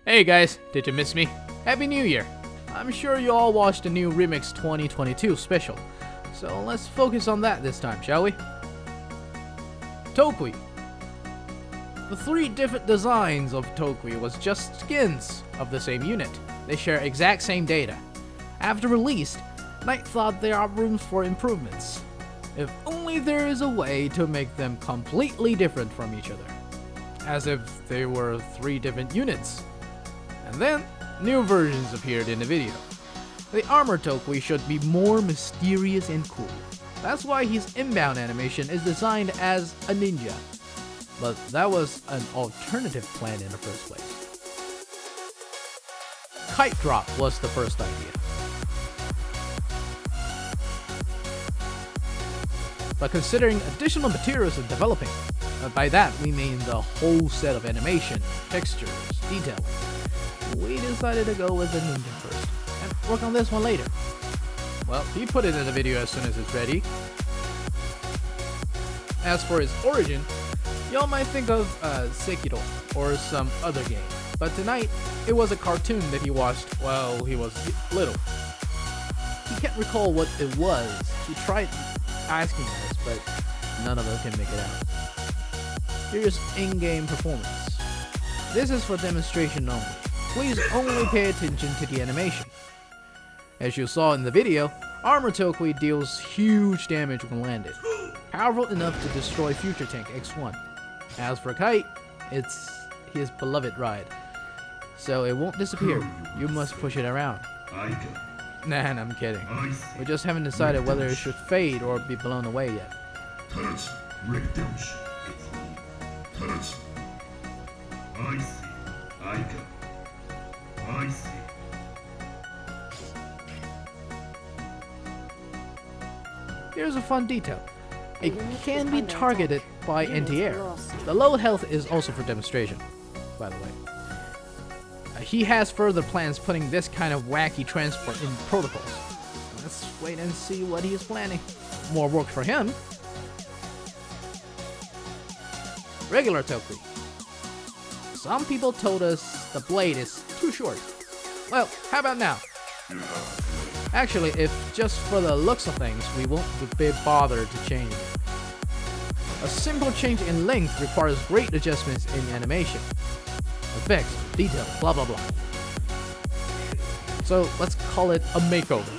Hey guys, did you miss me? Happy New Year! I'm sure you all watched the new Remix 2022 special, so let's focus on that this time, shall we? Toki. The three different designs of Toki was just skins of the same unit. They share exact same data. After release, Knight thought there are rooms for improvements. If only there is a way to make them completely different from each other. As if they were three different units. And then, new versions appeared in the video. The armor Toki should be more mysterious and cool. That's why his inbound animation is designed as a ninja. But that was an alternative plan in the first place. Kite drop was the first idea. But considering additional materials in developing, by that we mean the whole set of animation, textures, detailing, we decided to go with the ninja first, and work on this one later. Well, he put it in the video as soon as it's ready. As for his origin, y'all might think of Sekiro or some other game, but tonight it was a cartoon that he watched while he was little. He can't recall what it was. He tried asking us, but none of us can make it out. Here's in-game performance. This is for demonstration only. Please only pay attention to the animation. As you saw in the video, Armor Toki deals huge damage when landed, powerful enough to destroy future tank X1. As for Kite, it's his beloved ride, so it won't disappear. You must push it around. Nah, I'm kidding. We just haven't decided whether it should fade or be blown away yet. Here's a fun detail. It can be targeted by anti-air. The low health is also for demonstration, by the way. He has further plans putting this kind of wacky transport in protocols. Let's wait and see what he is planning. More work for him. Regular Toki. Some people told us the blade is too short. Well, how about now? Actually, if just for the looks of things, we won't be bothered to change it. A simple change in length requires great adjustments in animation, effects, detail, blah blah blah. So let's call it a makeover.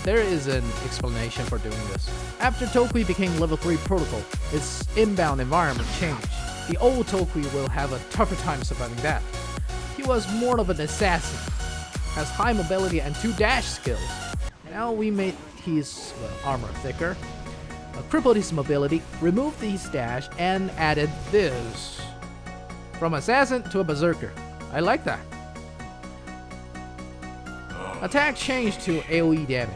There is an explanation for doing this. After Toki became level 3 protocol, its inbound environment changed. The old Toki will have a tougher time surviving that. He was more of an assassin, has high mobility and 2 dash skills. Now we made his armor thicker, crippled his mobility, removed his dash, and added this. From assassin to a berserker. I like that. Attack changed to AoE damage.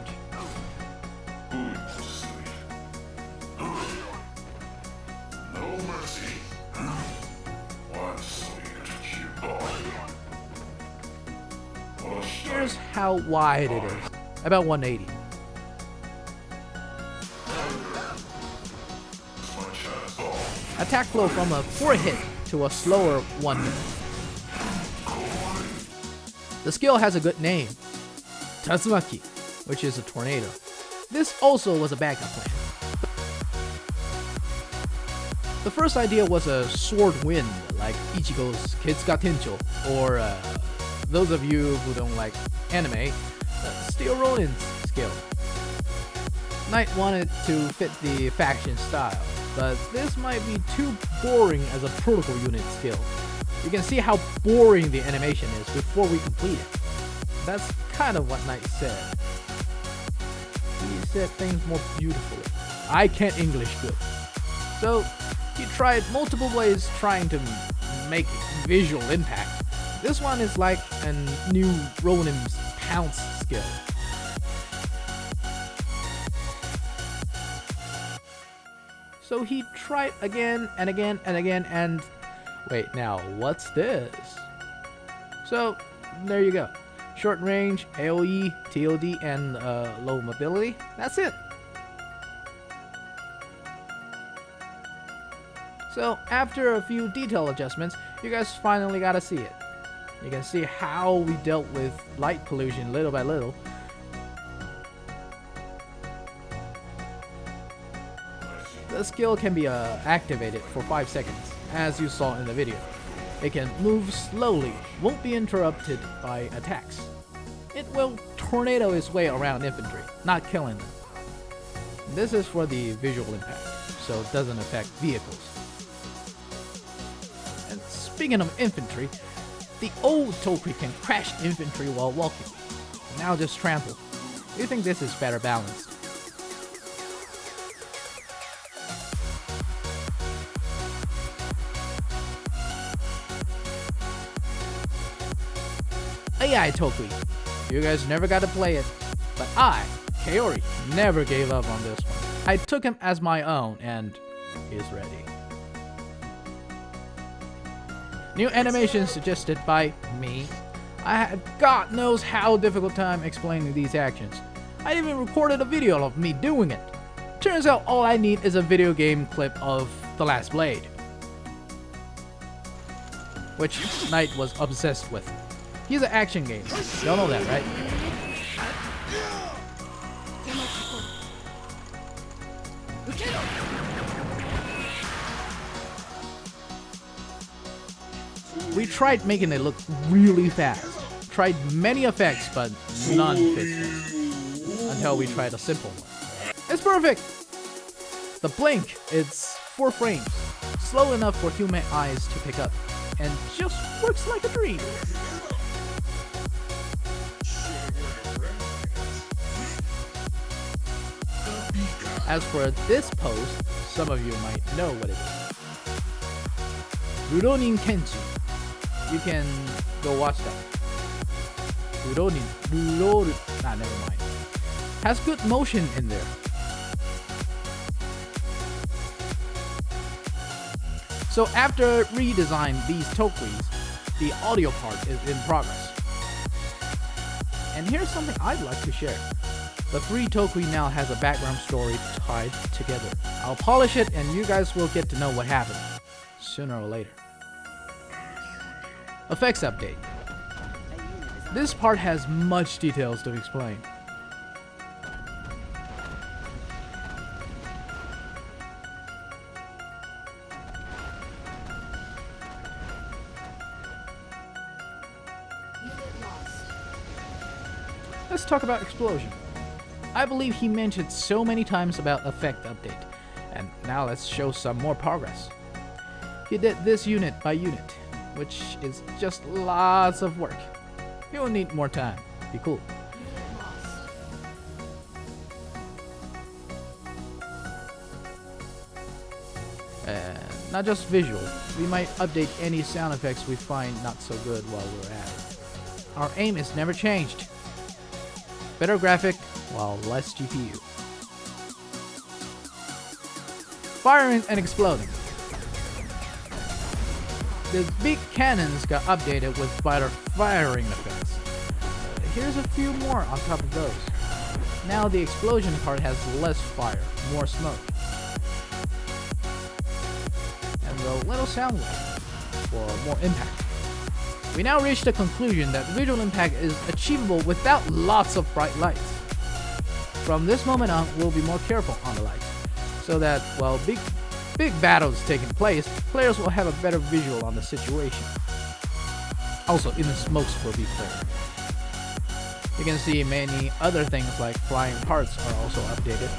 Here's how wide it is. About 180. Attack flow from a 4 hit to a slower 1 minute. The skill has a good name, Tatsumaki, which is a tornado. This also was a backup plan. The first idea was a sword wind, like Ichigo's Kids Tencho, or those of you who don't like anime, Steel Ronin's skill. Knight wanted to fit the faction style, but this might be too boring as a protocol unit skill. You can see how boring the animation is before we complete it. That's kind of what Knight said. He said things more beautifully. I can't English good. So he tried multiple ways trying to make visual impact. This one is like a new Ronin's pounce skill. So he tried again and again and again and... Wait, now what's this? So, there you go. Short range, AoE, TOD, and low mobility. That's it. So after a few detail adjustments, you guys finally gotta see it. You can see how we dealt with light pollution little by little. The skill can be activated for 5 seconds, as you saw in the video. It can move slowly, won't be interrupted by attacks. It will tornado its way around infantry, not killing them. This is for the visual impact, so it doesn't affect vehicles. And speaking of infantry, the old Toki can crash infantry while walking. Now just trample. Do you think this is better balanced? AI Toki. You guys never got to play it, but I, Kaori, never gave up on this one. I took him as my own, and he's ready. New animation suggested by me. I had God knows how difficult time explaining these actions. I even recorded a video of me doing it. Turns out all I need is a video game clip of The Last Blade, which Knight was obsessed with. He's an action game. Y'all know that, right? We tried making it look really fast. Tried many effects, but none fit. Until we tried a simple one. It's perfect! The blink, it's 4 frames. Slow enough for human eyes to pick up. And just works like a dream. As for this pose, some of you might know what it is. Ruronin Kenji. You can go watch that. Never mind. Has good motion in there. So after redesign these Tokis, the audio part is in progress. And here's something I'd like to share. The 3 Toki now has a background story tied together. I'll polish it and you guys will get to know what happened, sooner or later. Effects update. This part has much details to explain. Let's talk about explosion. I believe he mentioned so many times about effect update, and now let's show some more progress. He did this unit by unit, which is just lots of work. You'll need more time. Be cool. Not just visual, we might update any sound effects we find not so good while we're at it. Our aim is never changed. Better graphic, while less GPU. Firing and exploding. The big cannons got updated with better firing effects. Here's a few more on top of those. Now the explosion part has less fire, more smoke. And a little sound wave for more impact. We now reach the conclusion that visual impact is achievable without lots of bright lights. From this moment on, we'll be more careful on the lights, so that while big battles taking place, players will have a better visual on the situation. Also, even smokes will be clear. You can see many other things like flying parts are also updated.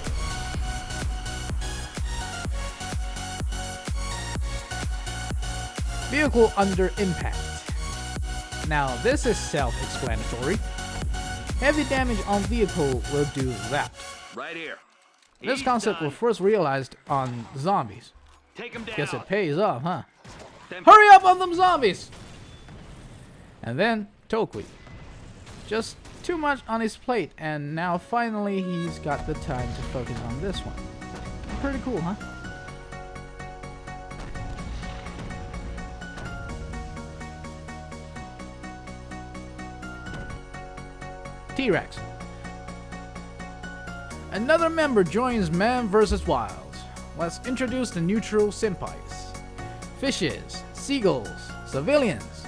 Vehicle under impact. Now this is self-explanatory. Heavy damage on vehicle will do that. Right here. This concept was first realized on zombies. Take him down. Guess it pays off, huh? Then Hurry up on them zombies! And then Toki. Just too much on his plate, and now finally he's got the time to focus on this one. Pretty cool, huh? TRex. Another member joins Man vs. Wild. Let's introduce the neutral senpais. fishes, seagulls, civilians,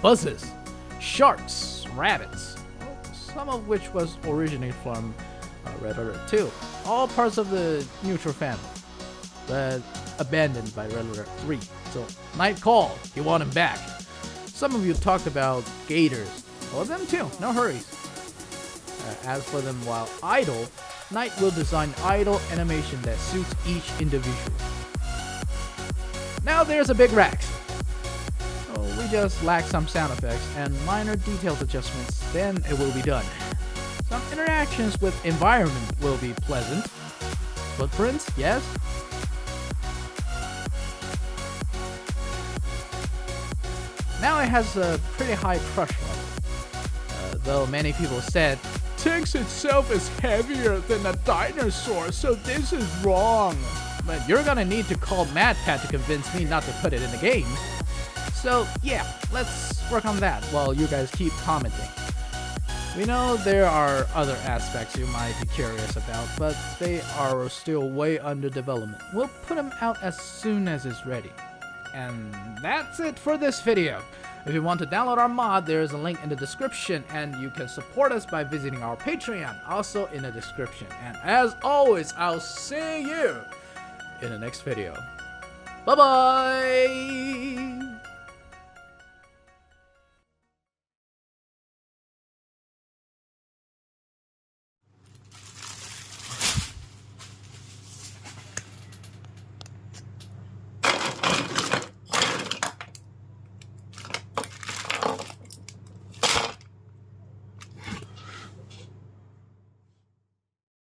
buzzes, sharks, rabbits, some of which was originated from Red Alert 2. All parts of the neutral family, but abandoned by Red Alert 3. So, Knight called, you want him back. Some of you talked about gators. Well, them too, no hurries. As for them while idle, Knight will design idle animation that suits each individual. Now there's a big Rex. Oh, we just lack some sound effects and minor details adjustments, then it will be done. Some interactions with environment will be pleasant. Footprints, yes. Now it has a pretty high crush level. Though many people said, TRex itself is heavier than a dinosaur, so this is wrong. But you're gonna need to call MadPat to convince me not to put it in the game. So yeah, let's work on that while you guys keep commenting. We know there are other aspects you might be curious about, but they are still way under development. We'll put them out as soon as it's ready. And that's it for this video. If you want to download our mod, there is a link in the description, and you can support us by visiting our Patreon, also in the description. And as always, I'll see you in the next video. Bye bye!